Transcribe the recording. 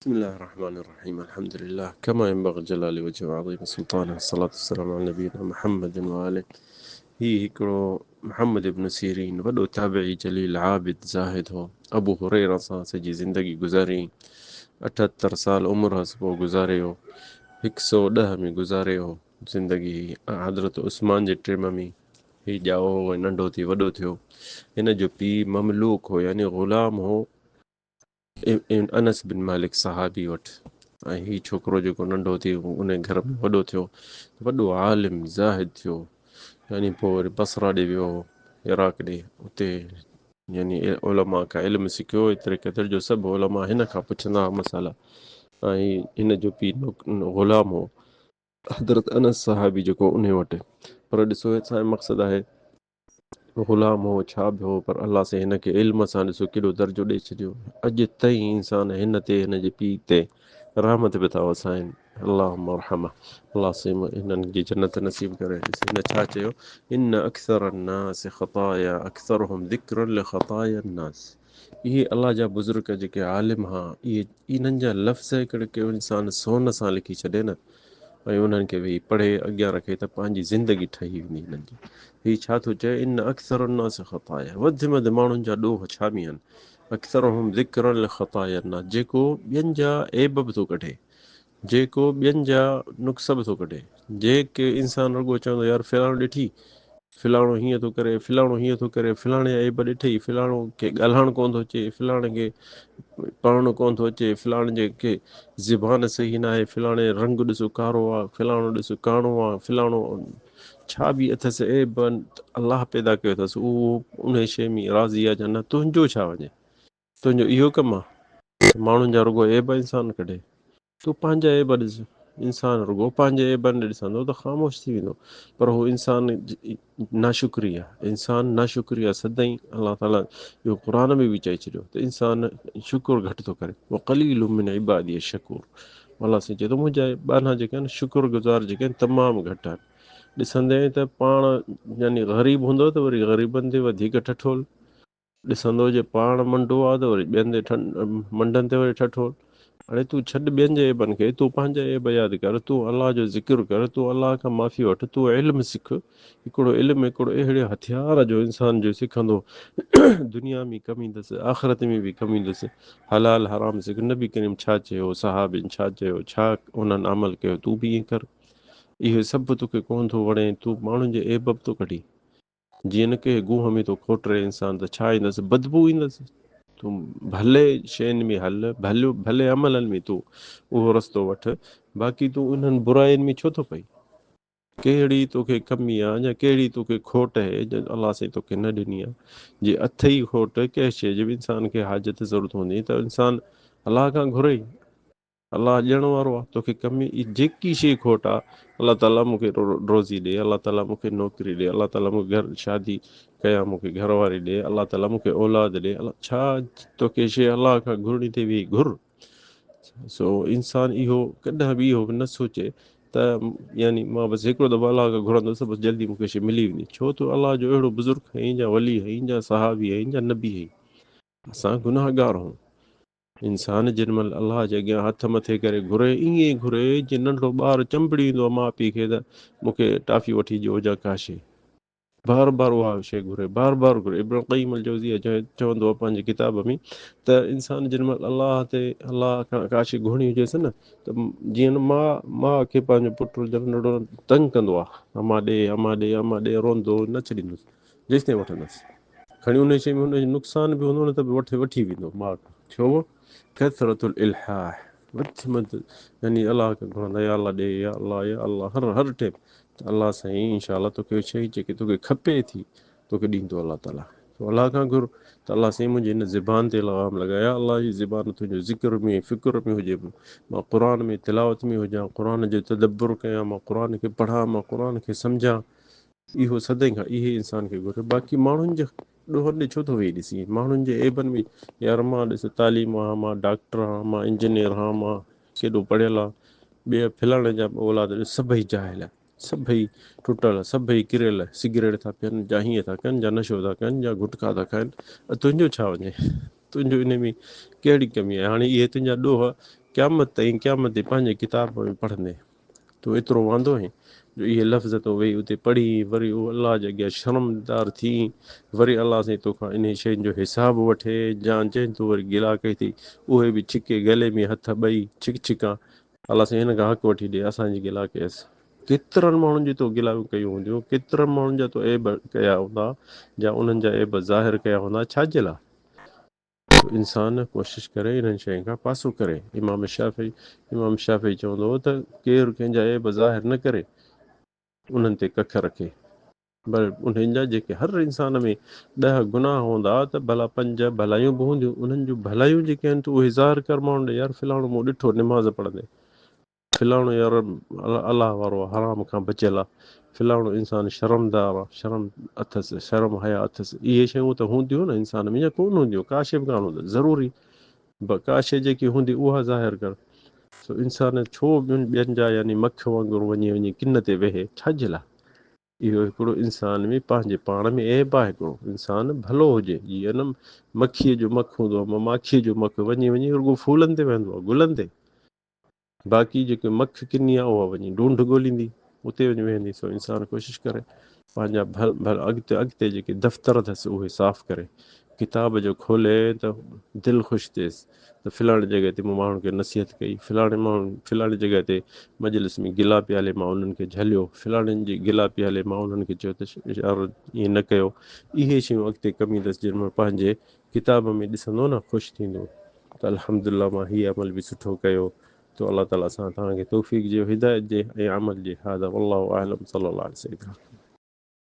بسم الله الرحمن الرحيم الحمد لله كما ينبغي جلال وجه عظيم سلطانه الصلاة والسلام على نبينا محمد وآله هي हिकिड़ो محمد ابن सीरीन वॾो ताबिई जलील आबिद ज़ाहिद हो अबू हुरैरा सां सॼी ज़िंदगी गुज़ारी 78 साल उमिरि हस पोइ गुज़ारे हो 110 में गुज़ारे हो ज़िंदगी हज़रत उस्मान जे टिम में ही ॼाओ नंढो थी वॾो थियो हिन जो पीउ ममलूक हो यानी ग़ुलाम हो अनस बिन मालिक सहाबी वटि ऐं हीउ छोकिरो जेको नंढो थी उन घर में वॾो थियो वॾो आलिम ज़ाहिद थियो यानी पोइ वरी बसरा ॾे वियो इराक ॾे उते यानी उलमा खां इल्मु सिखियो एतिरे क़दुरु जो सभु उलमा हिन खां पुछंदा हुआ मसाला ऐं हिन जो पीउ ग़ुलाम हो हज़रत अनस सहाबी जेको उन वटि पर ॾिसो असांजो मक़सदु आहे ग़ुलाम हो छा बि हो पर अलाह सां हिन खे इल्म सां ॾिसो केॾो दर्जो ॾेई छॾियो अॼु ताईं इंसान हिन ते हिन जे पीउ ते रहमत बि था वसाइनि अलाह मरहमा अलाह से हिननि जी जन्नत नसीब करे हिन छा चयो इन अक्सर الناس خطايا अक्सरहुम ذکر لخطايا الناस इहे अलाह जा बुज़ुर्ग जेके आलिम हा इहे इन्हनि जा लफ़्ज़ हिकिड़े के इंसान सोन सां लिखी छॾे न ऐं उन्हनि खे वेही पढ़े अॻियां रखे त पंहिंजी ज़िंदगी ठही वेंदी हिननि जी हीउ छा थो चए इन अक्सर الناس خطايا वधि में वधि माण्हुनि जा ॾोह छा बि आहिनि अक्सरहुम ذکر لخطايا الناس जेको ॿियनि जा ऐब बि थो कढे जेको ॿियनि जा नुक्स बि थो कढे जेके इंसान रुॻो चवंदो यार फिलाणो ॾिठी फिलाणो हीअं थो करे फिलाणो हीअं थो करे फिलाणे ऐब ॾिठई फिलाणो खे ॻाल्हाइणु कोन थो अचे फिलाणे खे पढ़णु कोन थो अचे फिलाणे जे के ज़बान सही न आहे फिलाणे रंग ॾिसो कारो आहे फिलाणो ॾिसो काणो आहे फिलाणो छा बि अथसि ऐब अलाह पैदा कयो अथसि उहो उन शइ में राज़ी आहे या न तुंहिंजो छा वञे तुंहिंजो इहो कमु आहे माण्हुनि जा रुॻो ऐब इंसान कढे तूं पंहिंजा ऐब ॾिस इंसान रुॻो पंहिंजे ऐबनि ॾिसंदो त ख़ामोश थी वेंदो पर हू इंसान नाशुक्री आहे इंसान नाशुक्री आहे सदाईं अलाह ताला इहो क़ुर में बि चई छॾियो त इंसान शुकुर घटि थो करे उहो क़लील मिन इबादी शकूर अलाह साईं चए थो मुंहिंजा ॿाना जेके आहिनि शुक्रगुज़ार जेके आहिनि तमामु घटि आहिनि ॾिसंदे त पाण यानी ग़रीब हूंदो त वरी ग़रीबनि ते वधीक ठठोल ॾिसंदो जे पाण मंडो आहे त वरी ॿियनि ते मंडनि ते वरी ठठोल हाणे तूं छॾ ॿियनि जे ऐबनि खे तूं पंहिंजा ऐब यादि कर तूं अलाह जो ज़िक्र कर तूं अलाह खां माफ़ी वठि तूं इल्मु सिख हिकिड़ो इल्मु हिकिड़ो अहिड़े हथियार जो इंसान जो सिखंदो दुनिया में कमु ईंदुसि आख़िरत में बि कमु ईंदुसि हलाल हराम सिख नबी करीम छा चयो सहाबिन छा चयो छा उन्हनि अमल कयो तूं बि ईअं कर इहो सभु तोखे कोन थो वणे तूं माण्हुनि जे ऐब थो कढी जीअं न के गुह में थो खोटरे इंसान त छा ईंदुसि बदबू ईंदुसि तूं भले शयुनि में हल भले अमलनि में तूं उहो रस्तो वठि बाक़ी तूं उन्हनि बुराइनि में छो थो पई कहिड़ी तोखे कमी आहे या कहिड़ी तोखे खोट आहे जो अलाह साईं तोखे न ॾिनी आहे जे अथई खोट कंहिं शइ जी बि इंसान खे हाजत ज़रूरत हूंदी त इंसान अलाह खां घुरे अलाह ॾियण वारो आहे तोखे कमी जेकी शइ खोट आहे अलाह ताला मूंखे रोज़ी ॾे अलाह ताला मूंखे नौकिरी ॾे अलाह ताला मूंखे घर शादी कया मूंखे घरवारी ॾे अलाह ताला मूंखे औलाद ॾे अलाह छा तोखे शइ अलाह खां घुरणी ते वेही घुर सो इंसान इहो कॾहिं बि इहो न सोचे त यानी मां बसि हिकिड़ो दफ़ो अलाह खां घुरंदुसि बसि जल्दी मूंखे शइ मिली वेंदी छो त अलाह जो अहिड़ो बुज़ुर्ग हईं या वली हईं या सहाबी हईं या नबी हईं असां गुनाहगार आहियूं इंसान जेॾीमहिल अलाह जे अॻियां हथ मथे करे घुरे ईअं घुरे जीअं नंढो ॿारु चंबड़ी ईंदो आहे माउ पीउ खे त मूंखे टाफी वठी ॾियो या का शइ बार बार उहा शइ घुरे बार बार घुरे इब्न क़य्यिम अल जौज़िया चवंदो आहे पंहिंजी किताब में त इंसान जेॾीमहिल अलाह ते अलाह खां का शइ घुरणी हुजेसि न त जीअं न माउ खे पंहिंजो पुटु नंढो तंग कंदो आहे अमा ॾे अमा ॾे अमा ॾे रोंदो न छॾींदुसि जेसिताईं वठंदुसि खणी उन शइ में हुनजो नुक़सान बि हूंदो न त बि वठी वेंदो माउ छो कसरतुल इल्हाह वधि में वधि यानी अलाह खे घुरंदा या अलाह ॾे या अलाह हर टाइम त अलाह साईं इनशा तोखे शइ जेकी तोखे खपे थी तोखे ॾींदो अलाह ताला अलाह खां घुर त अलाह साईं मुंहिंजी हिन ज़बान ते लगाम लॻाया अलाह जी ज़बान तुंहिंजो ज़िक्र में फ़िक्र में हुजे मां क़ुर में तिलावत में हुजां क़ुर जो तदब्बुर कयां मां क़ुर खे पढ़ां मां क़ुर खे सम्झां इहो सदाईं खां इहे इंसान खे घुरे बाक़ी माण्हुनि जे ॾोहनि ॾे छो थो वेही ॾिसी माण्हुनि जे ऐबनि में यार मां ॾिस तालीम आं मां डॉक्टर आं मां इंजीनियर आं मां केॾो पढ़ियल आहे ॿिए फिलाणे जा औलाद सभई जाहिल सभई टुटल सभई किरियल सिगरेट था पीअनि या हीअं था कनि या नशो था कनि या गुटखा था खाइनि तुंहिंजो छा वञे तुंहिंजो इन में कहिड़ी कमी आहे हाणे इहे तुंहिंजा ॾोह क़यामत ताईं क़यामत ते पंहिंजे किताब में पढ़ंदे तो एतिरो वांदो आहे जो इहे लफ़्ज़ तो वेही उते पढ़ी वरी उहो अलाह जे अॻियां शर्मदार थी वरी अलाह साईं तोखां इन शयुनि जो हिसाबु वठे या जंहिं तूं वरी गिला कई थी उहे बि छिके गले में हथ ॿई छिका अलाह साईं हिन खां हक़ वठी ॾे असांजी गिला कयसि। केतिरनि माण्हुनि जी तो गिलाऊं कयूं हूंदियूं, केतिरनि माण्हुनि जा तो ऐब कया हूंदा या उन्हनि जा ऐब ज़ाहिर कया हूंदा, छाजे लाइ? इंसान कोशिशि करे इन्हनि शयुनि खां पासो करे। इमाम शाफ़ी चवंदो हो त केरु कंहिंजा ऐब ज़ाहिर न करे उन्हनि ते कख रखे, पर उन्हनि जा जेके हर इंसान में 10 गुनाह हूंदा त भला 5 भलायूं बि हूंदियूं, उन्हनि जूं भलायूं जेके आहिनि त उहे ज़ाहिर कर माण्हुनि ॾे यार फिलाणो मूं ॾिठो निमाज़ पढ़ंदे, फिलाणो यार अलाह वारो हराम खां बचियल आहे, फिलाणो इंसानु शर्मदार आहे, शर्म अथसि, शर्म हया अथसि। इहे शयूं त हूंदियूं न इंसान में, या कोन हूंदियूं, का शइ बि कोन हूंदी ज़रूरी का शइ जेकी हूंदी उहा ज़ाहिर कर। सो इंसान छो ॿियनि जा यानी मख वांगुरु वञी वञी किन ते वेहे, छाजे लाइ? इहो हिकिड़ो इंसान में पंहिंजे पाण में ऐब आहे, हिकिड़ो इंसानु भलो हुजे, जीअं न मखीअ जो मखु हूंदो आहे, माखीअ जो मखु वञी वञी रुॻो फूलनि ते वेहंदो आहे, गुलनि ते, बाक़ी जेके मखु किनी आहे उहा वञी ढूंढ ॻोल्हींदी, उते वञी वेहंदी। सो इंसानु कोशिशि करे पंहिंजा अॻिते जेके दफ़्तर अथसि उहे साफ़ु करे, किताब जो खोले त दिलि ख़ुशि थिएसि त फ़लाणी जॻह ते मूं माण्हुनि खे नसीहत कई, फ़लाणी जॻह ते मजलिस में गिला पियाले मां उन्हनि खे झलियो, फ़लाणनि जी गिला पियाले मां उन्हनि खे चयो त यार ईअं न कयो। इहे शयूं अॻिते कमी अथसि जिन में पंहिंजे किताब में ॾिसंदो न ख़ुशि थींदो त अल्हम्दुलिल्लाह मां हीअ अमल बि सुठो कयो। तो अल्लाह ताला सां तव्हांखे तौफ़ीक़ ॾियो, हिदायत ॾे ऐं अमल जे। हाज़ा वल्लाहु अअलम सल्लल्लाहु अलैहि वसल्लम।